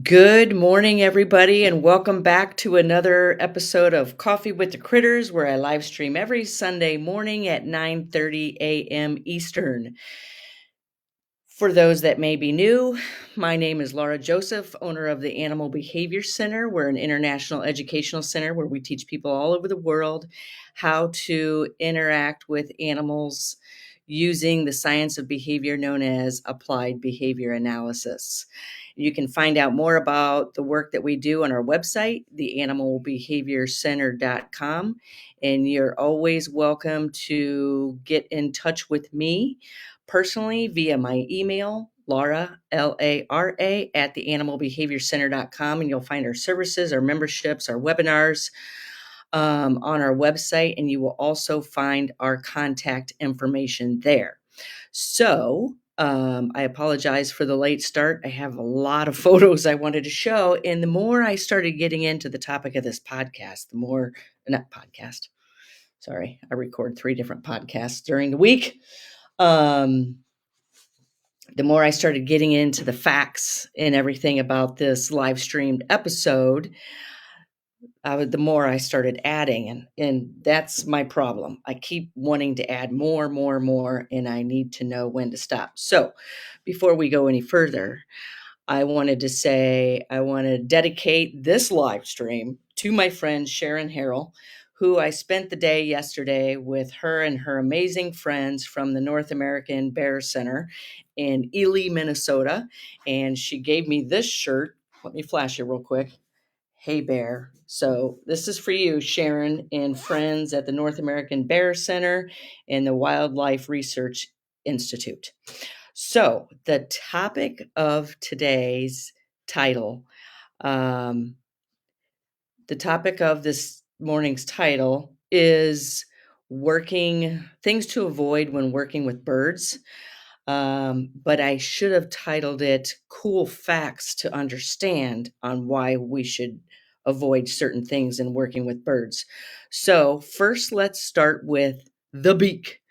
Good morning, everybody, and welcome back to another episode of Coffee with the Critters, where I live stream every Sunday morning at 9:30 a.m. Eastern. For those that may be new, my name is Laura Joseph, owner of the Animal Behavior Center. We're an international educational center where we teach people all over the world how to interact with animals using the science of behavior known as applied behavior analysis. You can find out more about the work that we do on our website, theanimalbehaviorcenter.com, and you're always welcome to get in touch with me personally via my email, Laura, Lara, at theanimalbehaviorcenter.com, and you'll find our services, our memberships, our webinars on our website, and you will also find our contact information there. So, I apologize for the late start. I have a lot of photos I wanted to show, and the more I started getting into the topic of this podcast, not podcast, sorry, I record 3 different podcasts during the week. The more I started getting into the facts and everything about this live streamed episode, the more I started adding, and that's my problem. I keep wanting to add more, and I need to know when to stop. So, before we go any further, I wanted to say I want to dedicate this live stream to my friend Sharon Harrell, who I spent the day yesterday with her and her amazing friends from the North American Bear Center in Ely, Minnesota. And she gave me this shirt. Let me flash it real quick. Hey Bear. So this is for you, Sharon, and friends at the North American Bear Center and the Wildlife Research Institute. So the topic of today's title, the topic of this morning's title is things to avoid when working with birds. But I should have titled it Cool Facts to Understand on Why We Should Avoid Certain Things in Working with Birds. So first, let's start with the beak.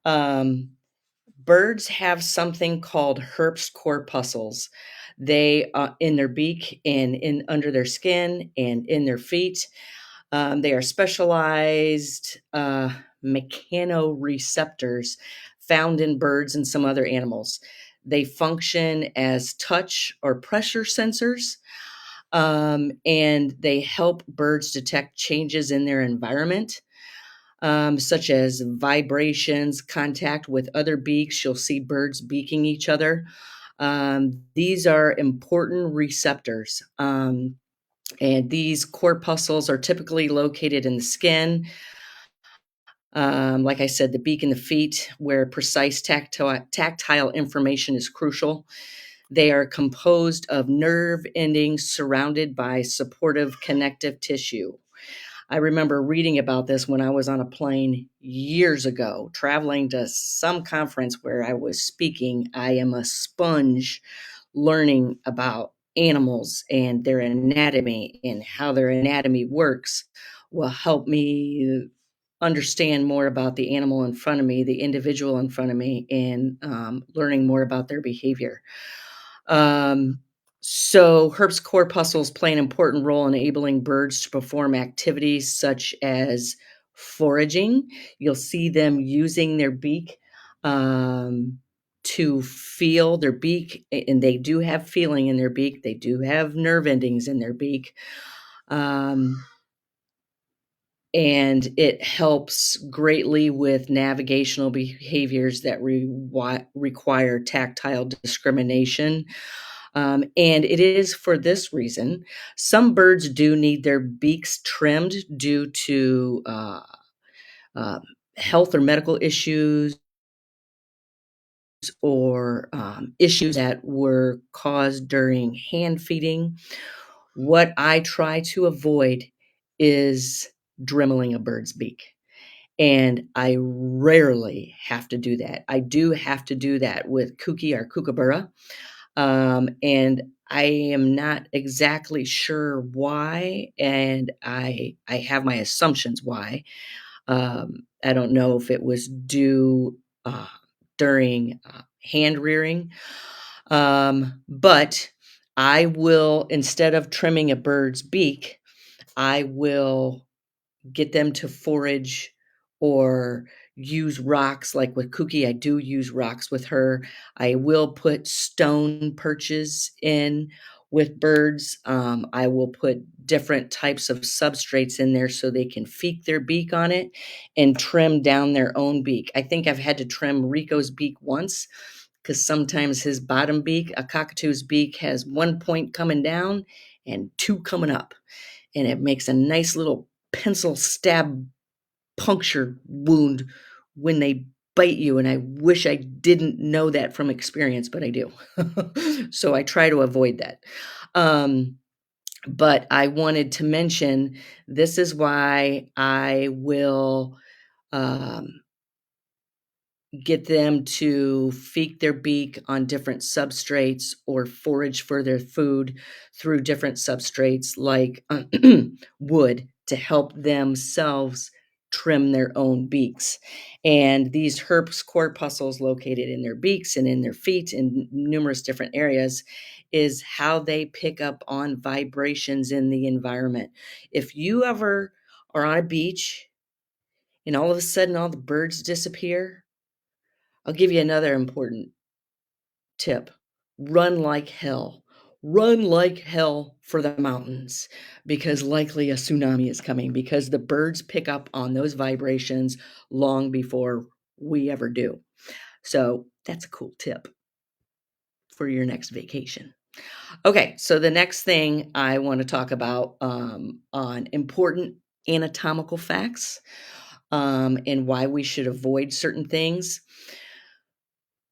Birds have something called Herbst corpuscles. They in their beak and in under their skin and in their feet. They are specialized mechanoreceptors found in birds and some other animals. They function as touch or pressure sensors, and they help birds detect changes in their environment, such as vibrations, contact with other beaks. You'll see birds beaking each other. These are important receptors. And these corpuscles are typically located in the skin. Like I said, the beak and the feet, where precise tactile information is crucial. They are composed of nerve endings surrounded by supportive connective tissue. I remember reading about this when I was on a plane years ago, traveling to some conference where I was speaking. I am a sponge learning about animals and their anatomy, and how their anatomy works will help me understand more about the animal in front of me, the individual in front of me, and learning more about their behavior. So Herbst corpuscles play an important role in enabling birds to perform activities such as foraging. You'll see them using their beak to feel their beak, and they do have feeling in their beak. They do have nerve endings in their beak. And it helps greatly with navigational behaviors that require tactile discrimination. And it is for this reason. Some birds do need their beaks trimmed due to health or medical issues, or issues that were caused during hand feeding. What I try to avoid is dremeling a bird's beak. And I rarely have to do that. I do have to do that with Kuki or Kookaburra. And I am not exactly sure why, and I have my assumptions why. I don't know if it was due during hand rearing, but I will, instead of trimming a bird's beak, I will get them to forage or use rocks. Like with Cookie, I do use rocks with her. I will put stone perches in with birds. I will put different types of substrates in there so they can feed their beak on it and trim down their own beak. I think I've had to trim Rico's beak once because sometimes his bottom beak, a cockatoo's beak, has one point coming down and two coming up, and it makes a nice little pencil stab puncture wound when they bite you. And I wish I didn't know that from experience, but I do. So I try to avoid that. But I wanted to mention this is why I will get them to feed their beak on different substrates or forage for their food through different substrates like wood to help themselves trim their own beaks. And these herps corpuscles located in their beaks and in their feet in numerous different areas is how they pick up on vibrations in the environment. If you ever are on a beach and all of a sudden all the birds disappear, I'll give you another important tip. Run like hell. Run like hell for the mountains because likely a tsunami is coming because the birds pick up on those vibrations long before we ever do. So that's a cool tip for your next vacation. Okay, so the next thing I want to talk about on important anatomical facts and why we should avoid certain things.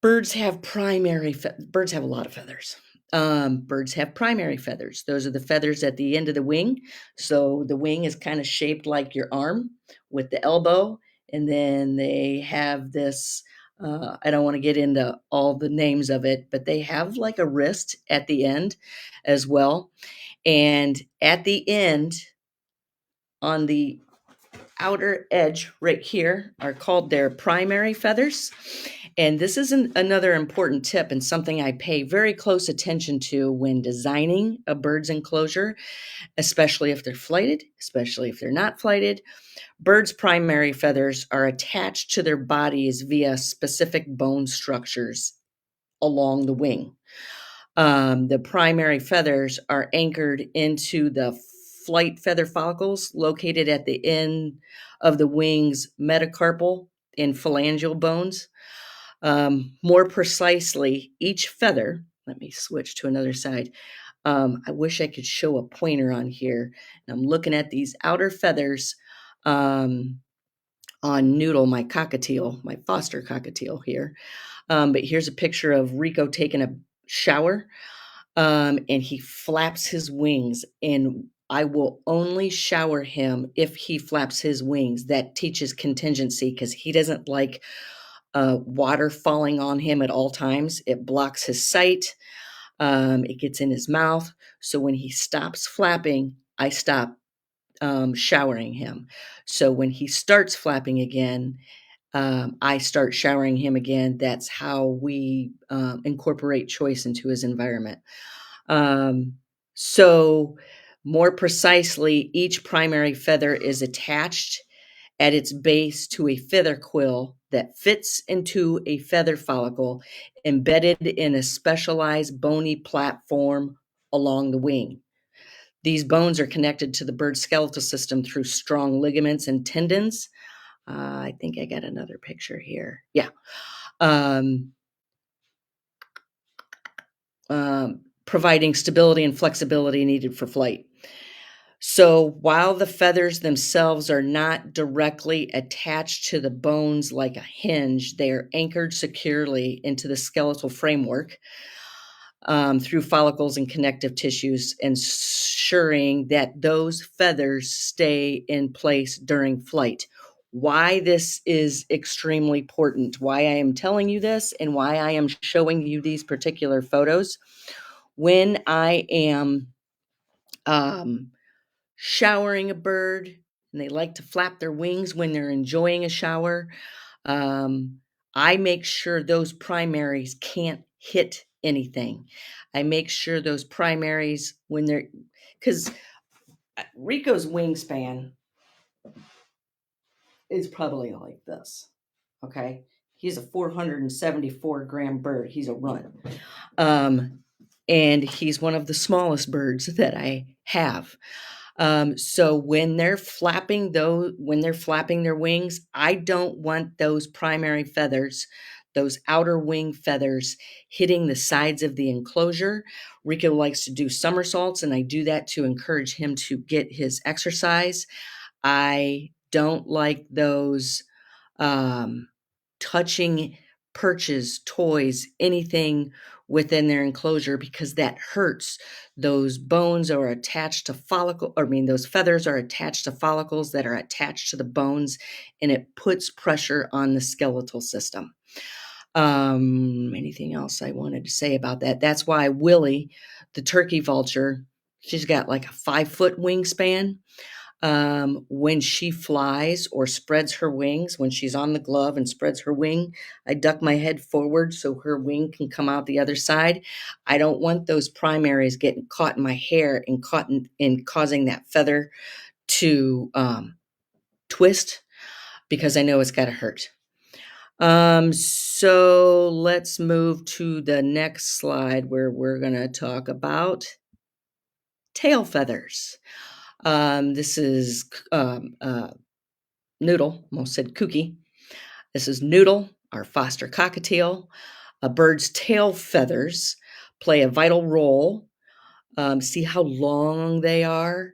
Birds have birds have a lot of feathers. Birds have primary feathers. Those are the feathers at the end of the wing. So the wing is kind of shaped like your arm with the elbow, and then they have this. I don't want to get into all the names of it, but they have like a wrist at the end as well. And at the end, on the outer edge right here, are called their primary feathers. And this is another important tip and something I pay very close attention to when designing a bird's enclosure, especially if they're flighted, especially if they're not flighted. Birds' primary feathers are attached to their bodies via specific bone structures along the wing. The primary feathers are anchored into the flight feather follicles located at the end of the wing's metacarpal and phalangeal bones. More precisely, each feather, let me switch to another side. I wish I could show a pointer on here. I'm looking at these outer feathers on Noodle, my cockatiel, my foster cockatiel here. But here's a picture of Rico taking a shower, and he flaps his wings, and I will only shower him if he flaps his wings. That teaches contingency because he doesn't like water falling on him at all times. It blocks his sight. It gets in his mouth. So when he stops flapping, I stop showering him. So when he starts flapping again, I start showering him again. That's how we incorporate choice into his environment. So more precisely, each primary feather is attached at its base to a feather quill that fits into a feather follicle embedded in a specialized bony platform along the wing. These bones are connected to the bird's skeletal system through strong ligaments and tendons. I think I got another picture here. Yeah. Um, Providing stability and flexibility needed for flight. So while the feathers themselves are not directly attached to the bones like a hinge, they are anchored securely into the skeletal framework through follicles and connective tissues, ensuring that those feathers stay in place during flight. Why this is extremely important, why I am telling you this, and why I am showing you these particular photos. When I am showering a bird and they like to flap their wings when they're enjoying a shower, I make sure those primaries can't hit anything. I make sure those primaries when they're, because Rico's wingspan is probably like this. Okay. He's a 474-gram bird. He's a runt. Um, and he's one of the smallest birds that I have. So when they're flapping their wings, I don't want those primary feathers, those outer wing feathers hitting the sides of the enclosure. Rico likes to do somersaults, and I do that to encourage him to get his exercise. I don't like those touching perches, toys, anything within their enclosure because that hurts. Those bones are attached to those feathers are attached to follicles that are attached to the bones, and it puts pressure on the skeletal system. Anything else I wanted to say about that? That's why Willie, the turkey vulture, she's got like a 5-foot wingspan. When she flies or spreads her wings, when she's on the glove and spreads her wing, I duck my head forward so her wing can come out the other side. I don't want those primaries getting caught in my hair and causing that feather to twist because I know it's got to hurt. So let's move to the next slide where we're going to talk about tail feathers. This is Noodle, almost said Kooky. This is Noodle, our foster cockatiel. A bird's tail feathers play a vital role. See how long they are?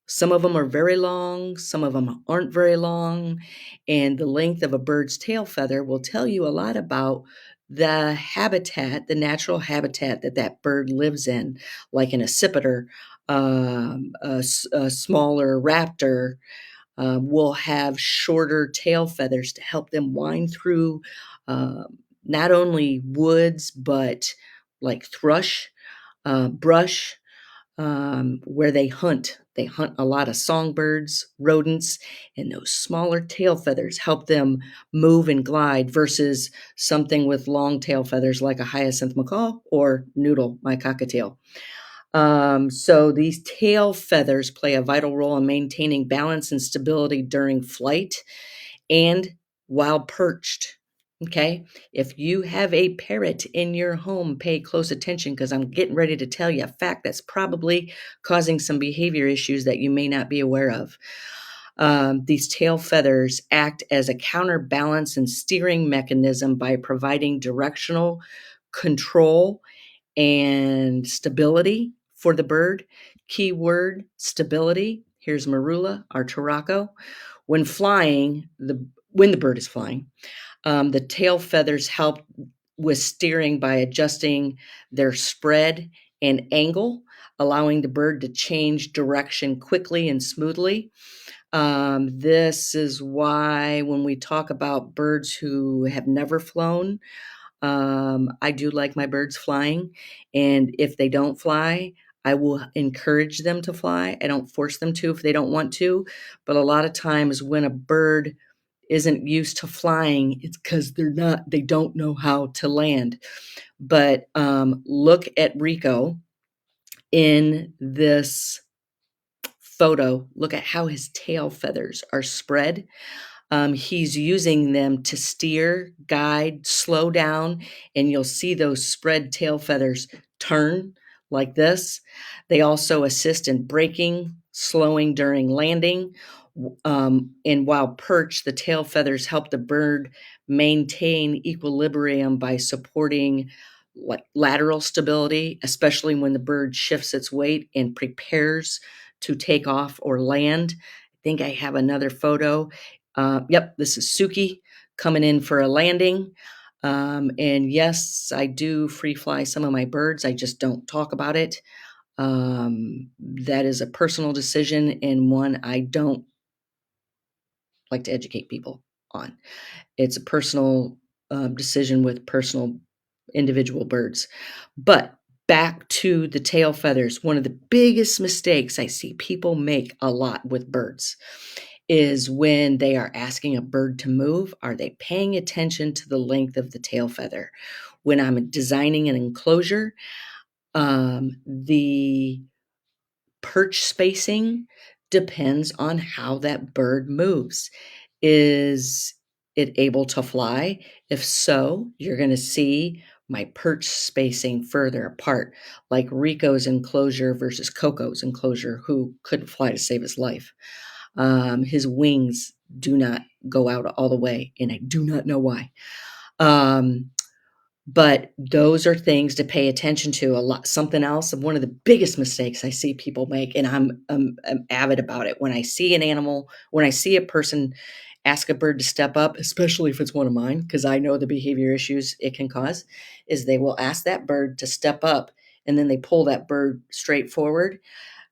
Some of them are very long, some of them aren't very long, and the length of a bird's tail feather will tell you a lot about the habitat, the natural habitat that that bird lives in, like an accipiter, a smaller raptor, will have shorter tail feathers to help them wind through not only woods, but like thrush, brush, where they hunt. They hunt a lot of songbirds, rodents, and those smaller tail feathers help them move and glide versus something with long tail feathers like a hyacinth macaw or Noodle, my cockatiel. So these tail feathers play a vital role in maintaining balance and stability during flight and while perched. Okay. If you have a parrot in your home, pay close attention because I'm getting ready to tell you a fact that's probably causing some behavior issues that you may not be aware of. These tail feathers act as a counterbalance and steering mechanism by providing directional control and stability for the bird. Keyword stability. Here's Marula, our Turaco. When the bird is flying, the tail feathers help with steering by adjusting their spread and angle, allowing the bird to change direction quickly and smoothly. This is why when we talk about birds who have never flown, I do like my birds flying, and if they don't fly, I will encourage them to fly. I don't force them to if they don't want to, but a lot of times when a bird isn't used to flying, it's because they don't know how to land. But look at Rico in this photo. Look at how his tail feathers are spread. He's using them to steer, guide, slow down, and you'll see those spread tail feathers turn like this. They also assist in braking, slowing during landing. And while perched, the tail feathers help the bird maintain equilibrium by supporting like lateral stability, especially when the bird shifts its weight and prepares to take off or land. I think I have another photo. Yep, this is Suki coming in for a landing. And yes, I do free fly some of my birds. I just don't talk about it. That is a personal decision and one I don't like to educate people on. It's a personal decision with personal individual birds. But back to the tail feathers, one of the biggest mistakes I see people make a lot with birds is when they are asking a bird to move, are they paying attention to the length of the tail feather? When I'm designing an enclosure, the perch spacing depends on how that bird moves. Is it able to fly? If so, you're going to see my perch spacing further apart, like Rico's enclosure versus Coco's enclosure, who couldn't fly to save his life. His wings do not go out all the way, and I do not know why. But those are things to pay attention to a lot. Something else, one of the biggest mistakes I see people make, and I'm avid about it. When I see an animal, when I see a person ask a bird to step up, especially if it's one of mine, because I know the behavior issues it can cause, is they will ask that bird to step up, and then they pull that bird straight forward,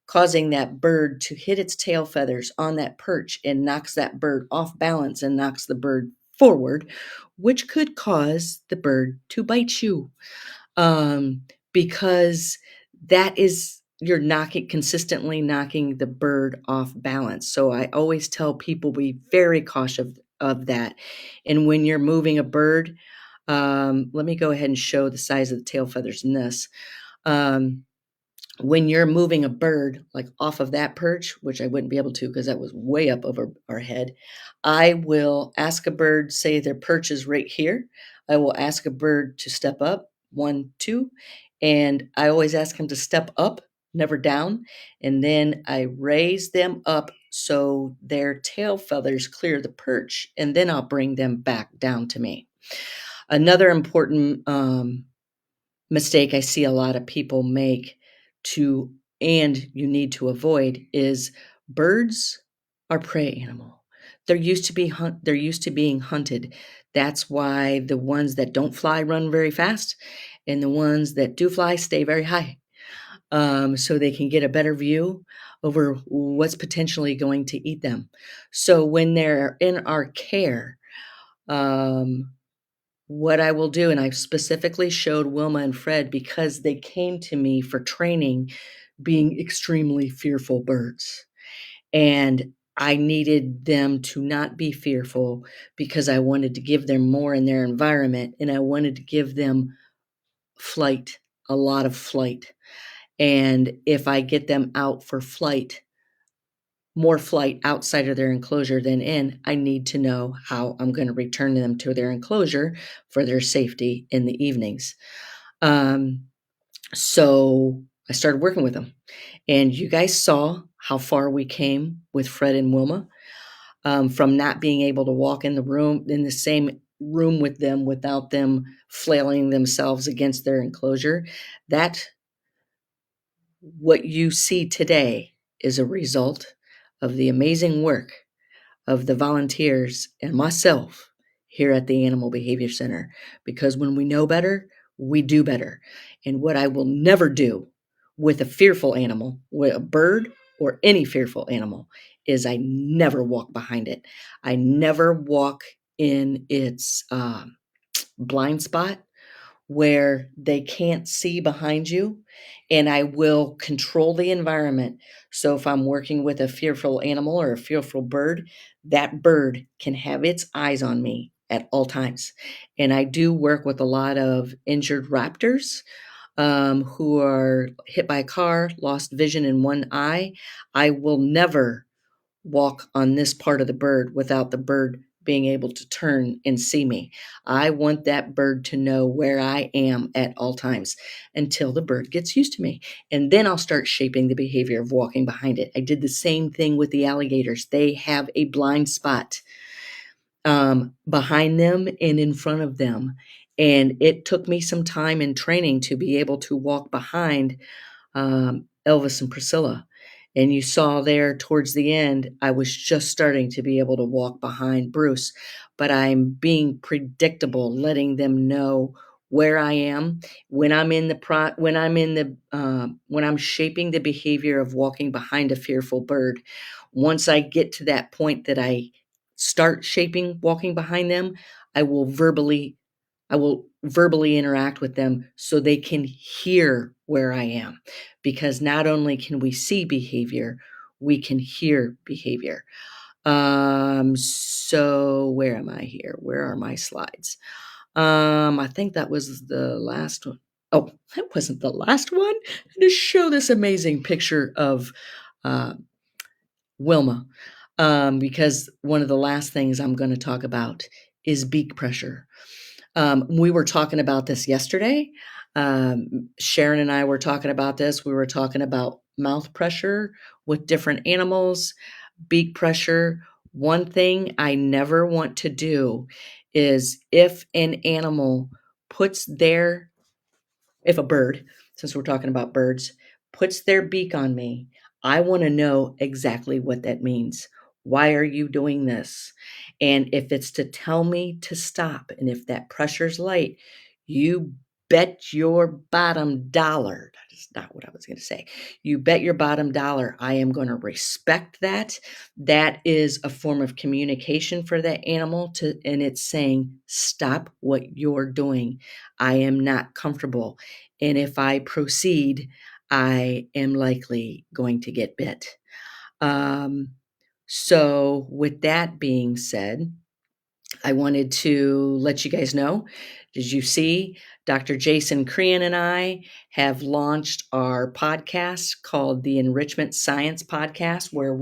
causing that bird to hit its tail feathers on that perch and knocks that bird off balance and knocks the bird forward, which could cause the bird to bite you. Because that is, you're consistently knocking the bird off balance. So I always tell people be very cautious of that. And when you're moving a bird, let me go ahead and show the size of the tail feathers in this. When you're moving a bird like off of that perch, which I wouldn't be able to because that was way up over our head, I will ask a bird, say their perch is right here. I will ask a bird to step up, 1, 2, and I always ask them to step up, never down, and then I raise them up so their tail feathers clear the perch, and then I'll bring them back down to me. Another important mistake I see a lot of people make and you need to avoid is birds are prey animal. They're used to being hunted. That's why the ones that don't fly run very fast, and the ones that do fly stay very high, so they can get a better view over what's potentially going to eat them. So when they're in our care, um, what I will do, and I specifically showed Wilma and Fred because they came to me for training being extremely fearful birds. And I needed them to not be fearful because I wanted to give them more in their environment, and I wanted to give them flight, a lot of flight. And if I get them out for flight, more flight outside of their enclosure than in, I need to know how I'm going to return them to their enclosure for their safety in the evenings. So I started working with them, and you guys saw how far we came with Fred and Wilma, from not being able to walk in the same room with them without them flailing themselves against their enclosure. That what you see today is a result of the amazing work of the volunteers and myself here at the Animal Behavior Center. Because when we know better, we do better. And what I will never do with a fearful animal, with a bird or any fearful animal, is I never walk behind it. I never walk in its blind spot where they can't see behind you, and I will control the environment. So if I'm working with a fearful animal or a fearful bird, that bird can have its eyes on me at all times. And I do work with a lot of injured raptors, who are hit by a car, lost vision in one eye. I will never walk on this part of the bird without the bird being able to turn and see me. I want that bird to know where I am at all times until the bird gets used to me. And then I'll start shaping the behavior of walking behind it. I did the same thing with the alligators. They have a blind spot behind them and in front of them. And it took me some time in training to be able to walk behind Elvis and Priscilla. And you saw there towards the end, I was just starting to be able to walk behind Bruce, but I'm being predictable, letting them know where I am when I'm in when I'm shaping the behavior of walking behind a fearful bird. Once I get to that point that I start shaping walking behind them, I will verbally I will verbally interact with them so they can hear where I am. Because not only can we see behavior, we can hear behavior. So where am I here? Where are my slides? I think that was the last one. Oh, that wasn't the last one. To show this amazing picture of uh, Wilma, because one of the last things I'm going to talk about is beak pressure. We were talking about this yesterday. Sharon and I were talking about this. We were talking about mouth pressure with different animals, beak pressure. One thing I never want to do is if an animal puts their if a bird, since we're talking about birds, puts their beak on me, I want to know exactly what that means. Why are you doing this? And if it's to tell me to stop, and if that pressure's light, you bet your bottom dollar. That is not what I was going to say. You bet your bottom dollar I am going to respect that. That is a form of communication for that animal and it's saying, stop what you're doing. I am not comfortable. And if I proceed, I am likely going to get bit. Um, so, with that being said, I wanted to let you guys know. Did you see Dr. Jason Crean and I have launched our podcast called the Enrichment Science Podcast, where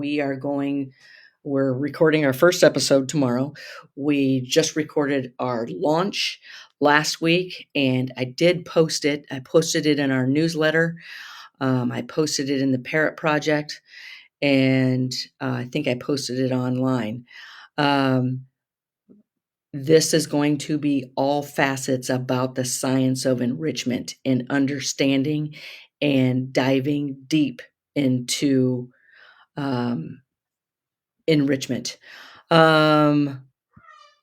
we're recording our first episode tomorrow. We just recorded our launch last week, and I did post it. I posted it in our newsletter. I posted it in the Parrot Project, and I think I posted it online. Um, this is going to be all facets about the science of enrichment and understanding and diving deep into um, enrichment. Um,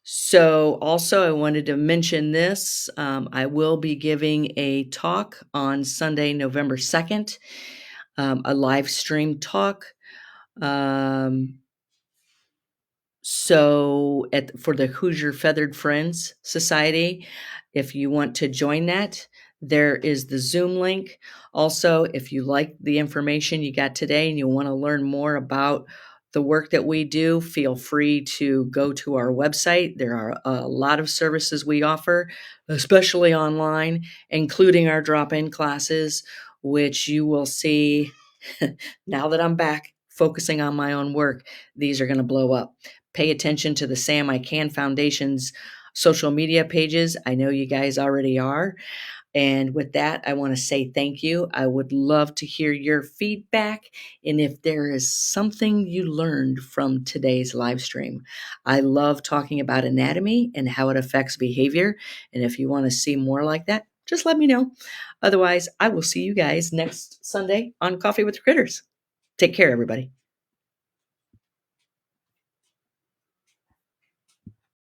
So, also, I wanted to mention this. I will be giving a talk on Sunday, November 2nd, a live stream talk. Um, for the Hoosier Feathered Friends Society, if you want to join that, there is the Zoom link. Also, if you like the information you got today and you want to learn more about the work that we do, feel free to go to our website. There are a lot of services we offer, especially online, including our drop-in classes, which you will see now that I'm back focusing on my own work. These are going to blow up. Pay attention to the Sam I Can Foundation's social media pages. I know you guys already are. And with that, I want to say thank you. I would love to hear your feedback. And if there is something you learned from today's live stream, I love talking about anatomy and how it affects behavior. And if you want to see more like that, just let me know. Otherwise, I will see you guys next Sunday on Coffee with the Critters. Take care, everybody.